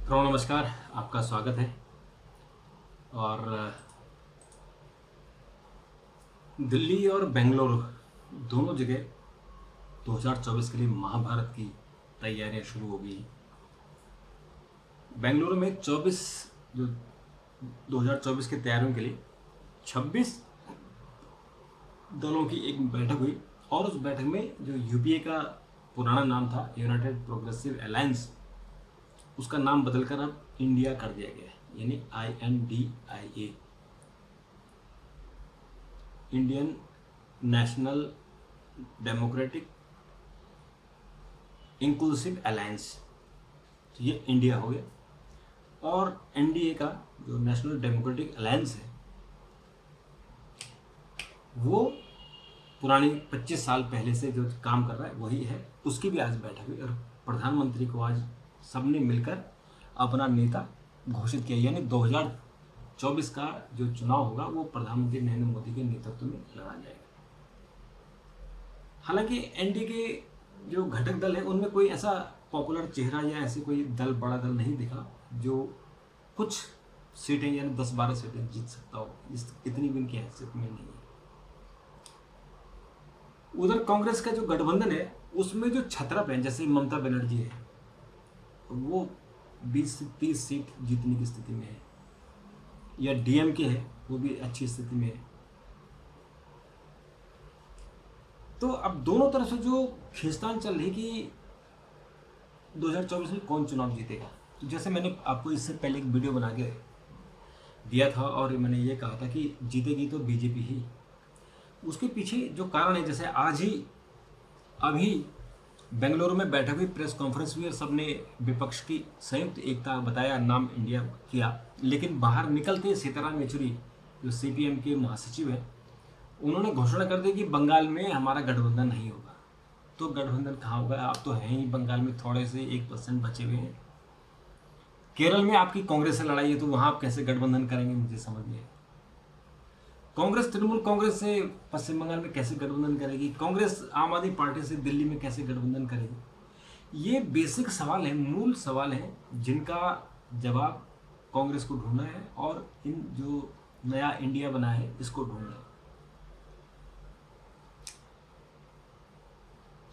प्रणव नमस्कार। आपका स्वागत है। और दिल्ली और बेंगलुरु दोनों जगह 2024 के लिए महाभारत की तैयारियां शुरू हो गई। बेंगलुरु में 24 जो 2024 की तैयारियों के लिए 26 दलों की एक बैठक हुई और उस बैठक में जो यूपीए का पुराना नाम था यूनाइटेड प्रोग्रेसिव अलायंस, उसका नाम बदलकर अब इंडिया कर दिया गया है, यानी INDIA, Indian national democratic inclusive alliance. तो ये इंडिया हो गया। और एनडीए का जो नेशनल डेमोक्रेटिक अलायंस है वो पुरानी 25 साल पहले से जो काम कर रहा है वही है। उसकी भी आज बैठक हुई और प्रधानमंत्री को आज सबने मिलकर अपना नेता घोषित किया, यानी 2024 का जो चुनाव होगा वो प्रधानमंत्री नरेंद्र मोदी के नेतृत्व में लड़ा जाएगा। हालांकि एनडीए के जो घटक दल हैं उनमें कोई ऐसा पॉपुलर चेहरा या ऐसे कोई दल बड़ा दल नहीं दिखा जो कुछ सीटें यानी 10-12 सीटें जीत सकता हो, इतनी भी उनकी हैसियत में नहीं है। उधर कांग्रेस का जो गठबंधन है उसमें जो छत्रप है, जैसे ममता बनर्जी है, वो 20 से 30 सीट जीतने की स्थिति में है, या डीएमके है वो भी अच्छी स्थिति में है। तो अब दोनों तरफ से जो खींचतान चल रही कि 2024 में कौन चुनाव जीतेगा। तो जैसे मैंने आपको इससे पहले एक वीडियो बना के दिया था और मैंने ये कहा था कि जीतेगी तो बीजेपी ही। उसके पीछे जो कारण है, जैसे आज ही अभी बेंगलुरु में बैठक हुई, प्रेस कॉन्फ्रेंस हुई और सबने विपक्ष की संयुक्त एकता बताया, नाम इंडिया किया, लेकिन बाहर निकलते सीताराम येचुरी जो सीपीएम के महासचिव हैं उन्होंने घोषणा कर दी कि बंगाल में हमारा गठबंधन नहीं होगा। तो गठबंधन कहाँ होगा, आप तो हैं ही बंगाल में थोड़े से 1% बचे हुए हैं। केरल में आपकी कांग्रेस से लड़ाई है तो वहां आप कैसे गठबंधन करेंगे, मुझे समझ नहीं आया। कांग्रेस तृणमूल कांग्रेस से पश्चिम बंगाल में कैसे गठबंधन करेगी, कांग्रेस आम आदमी पार्टी से दिल्ली में कैसे गठबंधन करेगी। ये बेसिक सवाल है, मूल सवाल है जिनका जवाब कांग्रेस को ढूंढना है और इन जो नया इंडिया बना है इसको ढूंढना है।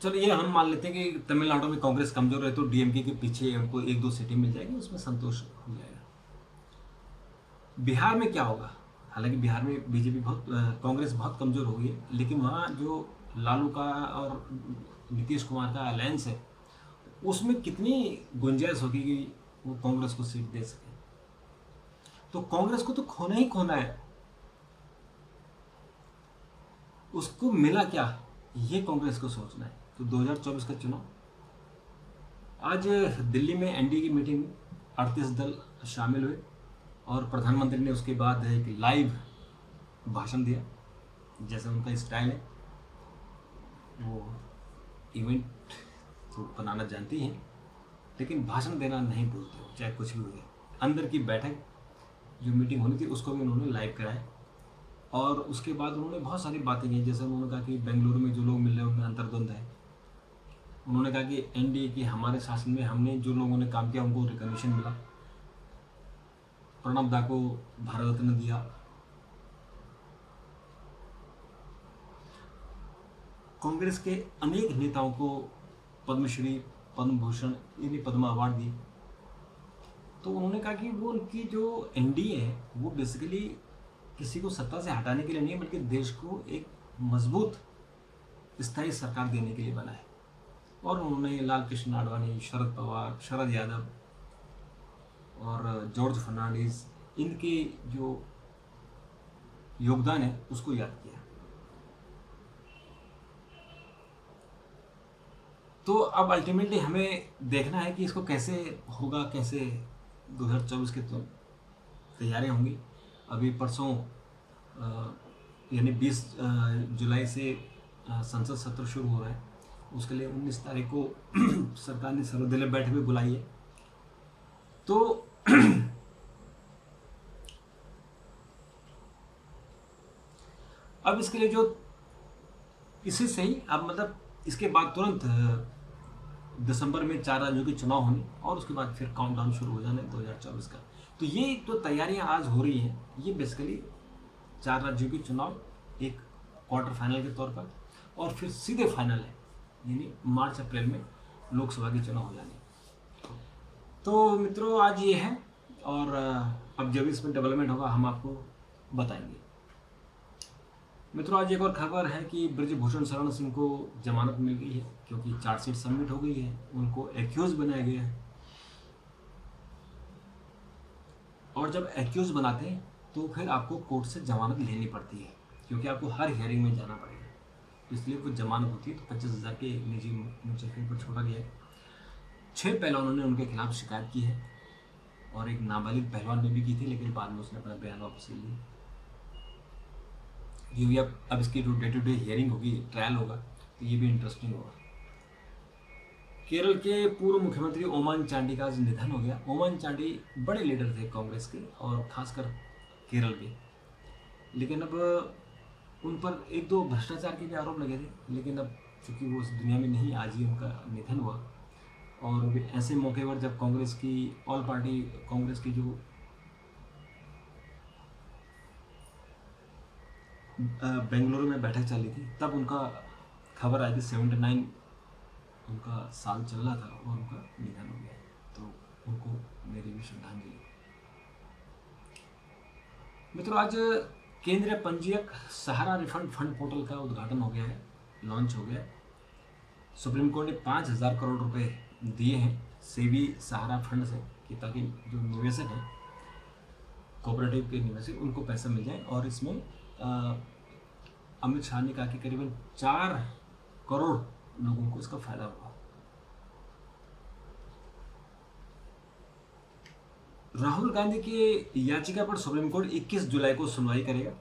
चलो ये हम मान लेते हैं कि तमिलनाडु में कांग्रेस कमजोर है तो डीएमके के पीछे उनको 1-2 सीटें मिल जाएगी, उसमें संतोष हो जाएगा। बिहार में क्या होगा, हालांकि बिहार में बीजेपी बहुत कांग्रेस बहुत कमजोर हो गई है, लेकिन वहाँ जो लालू का और नीतीश कुमार का अलायंस है उसमें कितनी गुंजाइश होगी कि वो कांग्रेस को सीट दे सके। तो कांग्रेस को तो खोना ही खोना है, उसको मिला क्या ये कांग्रेस को सोचना है। तो 2024 का चुनाव, आज दिल्ली में एनडीए की मीटिंग में 38 दल शामिल हुए और प्रधानमंत्री ने उसके बाद एक लाइव भाषण दिया, जैसे उनका स्टाइल है, वो इवेंट तो बनाना जानती हैं लेकिन भाषण देना नहीं भूलते हो, चाहे कुछ भी हो जाए। अंदर की बैठक जो मीटिंग होनी थी उसको भी उन्होंने लाइव कराया और उसके बाद उन्होंने बहुत सारी बातें की, जैसे उन्होंने कहा कि बेंगलुरु में जो लोग मिल रहे हैं उनमें अंतर्द्वंद है। उन्होंने कहा कि एनडीए की हमारे शासन में हमने जो लोगों ने काम किया उनको रिकॉग्निशन मिला, प्रणब दा को भारत रत्न दिया, कांग्रेस के अनेक नेताओं को पद्मश्री, पद्म भूषण, यानी पद्म अवार्ड दिए। तो उन्होंने कहा कि वो उनकी जो एनडीए है वो बेसिकली किसी को सत्ता से हटाने के लिए नहीं बल्कि देश को एक मजबूत स्थायी सरकार देने के लिए बना है। और उन्होंने लाल कृष्ण आडवाणी, शरद पवार, शरद यादव और जॉर्ज फर्नांडिस, इनके जो योगदान है उसको याद किया। तो अब अल्टीमेटली हमें देखना है कि इसको कैसे होगा, कैसे 2024 की तो तैयारियां होंगी। अभी परसों यानी 20 जुलाई से संसद सत्र शुरू हो रहा है, उसके लिए 19 तारीख को सरकार ने सर्वदलीय बैठक भी बुलाई है। तो अब इसके लिए जो इसी से ही अब मतलब इसके बाद तुरंत दिसंबर में 4 राज्यों के चुनाव होने और उसके बाद फिर काउंटडाउन शुरू हो जाना 2024 का। तो ये तो तैयारियां आज हो रही हैं, ये बेसिकली 4 राज्यों के चुनाव एक क्वार्टर फाइनल के तौर पर और फिर सीधे फाइनल है, यानी मार्च अप्रैल में लोकसभा के चुनाव हो जाने। तो मित्रों आज ये है और अब जब इसमें डेवलपमेंट होगा हम आपको बताएंगे। मित्रों आज एक और खबर है कि ब्रजभूषण शरण सिंह को जमानत मिल गई है क्योंकि चार्जशीट सबमिट हो गई है, उनको एक्यूज बनाया गया है। और जब एक्यूज बनाते हैं तो फिर आपको कोर्ट से जमानत लेनी पड़ती है क्योंकि आपको हर हियरिंग में जाना पड़ेगा, इसलिए कुछ जमानत होती है। तो 25,000 के निजी मुचलके पर छोड़ा गया है। 6 पहलवानों ने उनके खिलाफ शिकायत की है और एक नाबालिग पहलवान ने भी की थी, लेकिन बाद में उसने अपना बयान वापस ले लिया। ये भी अब इसकी जो डे टू डे हियरिंग होगी, ट्रायल होगा, तो ये भी इंटरेस्टिंग होगा। केरल के पूर्व मुख्यमंत्री ओमान चांडी का आज निधन हो गया। ओमान चांडी बड़े लीडर थे कांग्रेस के और खासकर केरल के, लेकिन अब उन पर 1-2 भ्रष्टाचार के भी आरोप लगे थे, लेकिन अब चूंकि वो उस दुनिया में नहीं, आज ही उनका निधन हुआ। और ऐसे मौके पर जब कांग्रेस की ऑल पार्टी कांग्रेस की जो बेंगलुरु में बैठक चल रही थी, तब उनका खबर आई कि 79 उनका साल चल रहा था और उनका निधन हो गया। तो उनको मेरी भी श्रद्धांजलि। मित्रों आज केंद्रीय पंजीयक सहारा रिफंड फंड पोर्टल का उद्घाटन हो गया है, लॉन्च हो गया है। सुप्रीम कोर्ट ने 5,000 करोड़ रुपए दिए हैं सेवी सहारा फंड से कि ताकि जो निवेशक हैं, कोऑपरेटिव के निवेशक, उनको पैसा मिल जाए। और इसमें अमित शाह ने कहा कि करीबन 4 करोड़ लोगों को इसका फायदा होगा। राहुल गांधी की याचिका पर सुप्रीम कोर्ट 21 जुलाई को सुनवाई करेगा।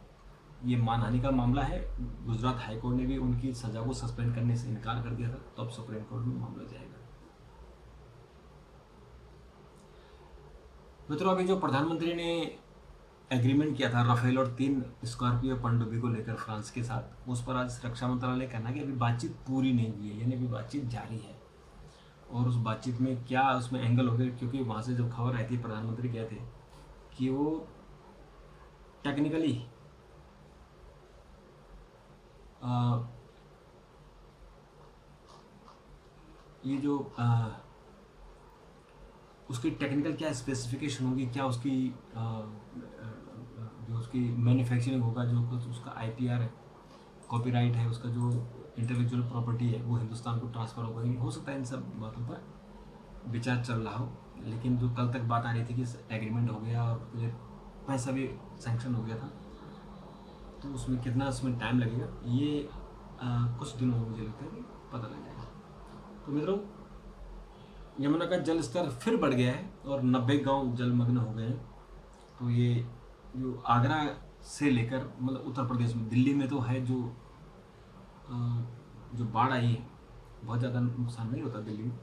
ये मानहानि का मामला है। गुजरात हाईकोर्ट ने भी उनकी सजा को सस्पेंड करने से इनकार कर दिया था, तो अब सुप्रीम कोर्ट में मामला जाएगा। मित्रों अभी जो प्रधानमंत्री ने एग्रीमेंट किया था राफेल और 3 स्कॉर्पियो पनडुब्बी को लेकर फ्रांस के साथ, उस पर आज रक्षा मंत्रालय कहना है कि अभी बातचीत पूरी नहीं हुई है, यानी अभी बातचीत जारी है। और उस बातचीत में क्या उसमें एंगल हो गए, क्योंकि वहाँ से जब खबर आई थी प्रधानमंत्री कहते कि वो टेक्निकली ये जो उसकी टेक्निकल क्या स्पेसिफिकेशन होगी, क्या उसकी जो उसकी मैन्युफैक्चरिंग होगा, जो कुछ उसका आईपीआर है, कॉपीराइट है, उसका जो इंटेलेक्चुअल प्रॉपर्टी है वो हिंदुस्तान को ट्रांसफ़र होगा। नहीं हो सकता है इन सब बातों पर विचार चल रहा हो, लेकिन जो कल तक बात आ रही थी कि एग्रीमेंट हो गया और पैसा भी सैंक्शन हो गया था, तो उसमें कितना उसमें टाइम लगेगा ये कुछ दिनों में मुझे लगता है कि पता लग जाएगा। तो मित्रों यमुना का जल स्तर फिर बढ़ गया है और 90 गांव जलमग्न हो गए हैं। तो ये जो आगरा से लेकर मतलब उत्तर प्रदेश में, दिल्ली में तो है जो बाढ़ आई है, बहुत ज़्यादा नुकसान नहीं होता दिल्ली में,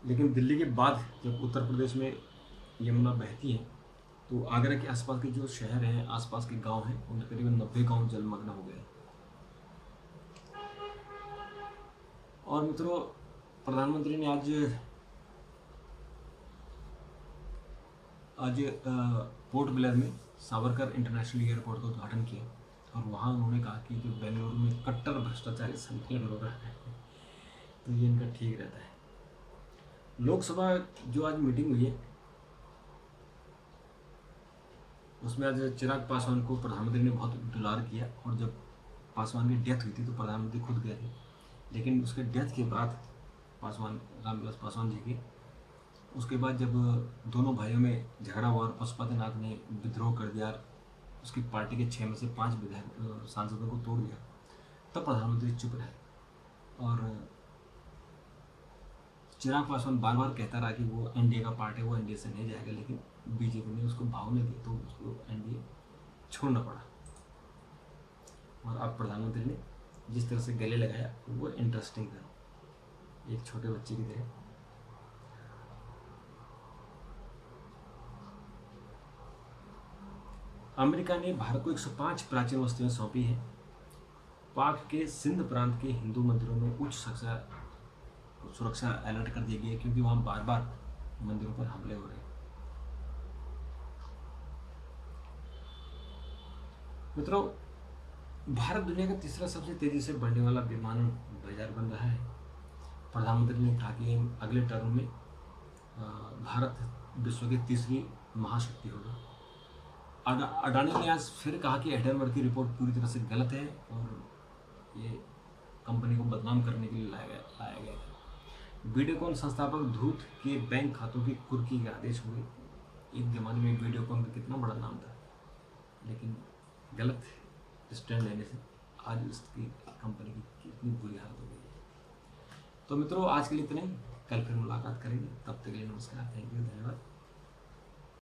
लेकिन दिल्ली के बाद जब उत्तर प्रदेश में यमुना बहती है तो आगरा के आसपास के जो शहर हैं, आसपास के गांव हैं, उनके करीबन 90 गांव जलमग्न हो गए। और मित्रों प्रधानमंत्री ने आज पोर्ट ब्लेयर में सावरकर इंटरनेशनल एयरपोर्ट का उद्घाटन किया और वहाँ उन्होंने कहा कि जो बेंगलुरु में कट्टर भ्रष्टाचारी संकलन हो रहा है तो ये इनका ठीक रहता है। लोकसभा जो आज मीटिंग हुई है उसमें आज चिराग पासवान को प्रधानमंत्री ने बहुत दुलार किया और जब पासवान की डेथ हुई थी तो प्रधानमंत्री खुद गए थे, लेकिन उसके डेथ के बाद रामविलास पासवान जी की, उसके बाद जब दोनों भाइयों में झगड़ा हुआ और पशुपतिनाथ ने विद्रोह कर दिया, उसकी पार्टी के 6 में से 5 विधायक सांसदों को तोड़ दिया, तब प्रधानमंत्री चुप रहे। और चिराग पासवान बार बार कहता रहा कि वो एनडीए का पार्ट है, वो एनडीए से नहीं जाएगा, लेकिन बीजेपी ने उसको भाव नहीं दी तो उसको एनडीए छोड़ना पड़ा। और अब प्रधानमंत्री ने जिस तरह से गले लगाया वो इंटरेस्टिंग था, एक छोटे बच्चे की तरह। अमेरिका ने भारत को 105 प्राचीन वस्तुएं सौंपी हैं। पाक के सिंध प्रांत के हिंदू मंदिरों में उच्च शिक्षा सुरक्षा अलर्ट कर दिया गया है, क्योंकि वहाँ बार बार मंदिरों पर हमले हो रहे हैं। मित्रों, भारत दुनिया का तीसरा सबसे तेजी से बढ़ने वाला विमानन बाजार बन रहा है। प्रधानमंत्री ने कहा कि अगले टर्म में भारत विश्व की तीसरी महाशक्ति होगा। अडानी ने आज फिर कहा कि हिंडनबर्ग की रिपोर्ट पूरी तरह से गलत है और ये कंपनी को बदनाम करने के लिए लाया गया था। वीडियोकॉन संस्थापक धूत के बैंक खातों की कुर्की के आदेश हुए। एक ज़माने में वीडियोकॉन का कितना बड़ा नाम था, लेकिन गलत स्टैंड लेने से आज इसकी कंपनी की कितनी बुरी हालत हो गई है। तो मित्रों, आज के लिए इतना ही। कल फिर मुलाकात करेंगे, तब तक के लिए नमस्कार, थैंक यू, धन्यवाद।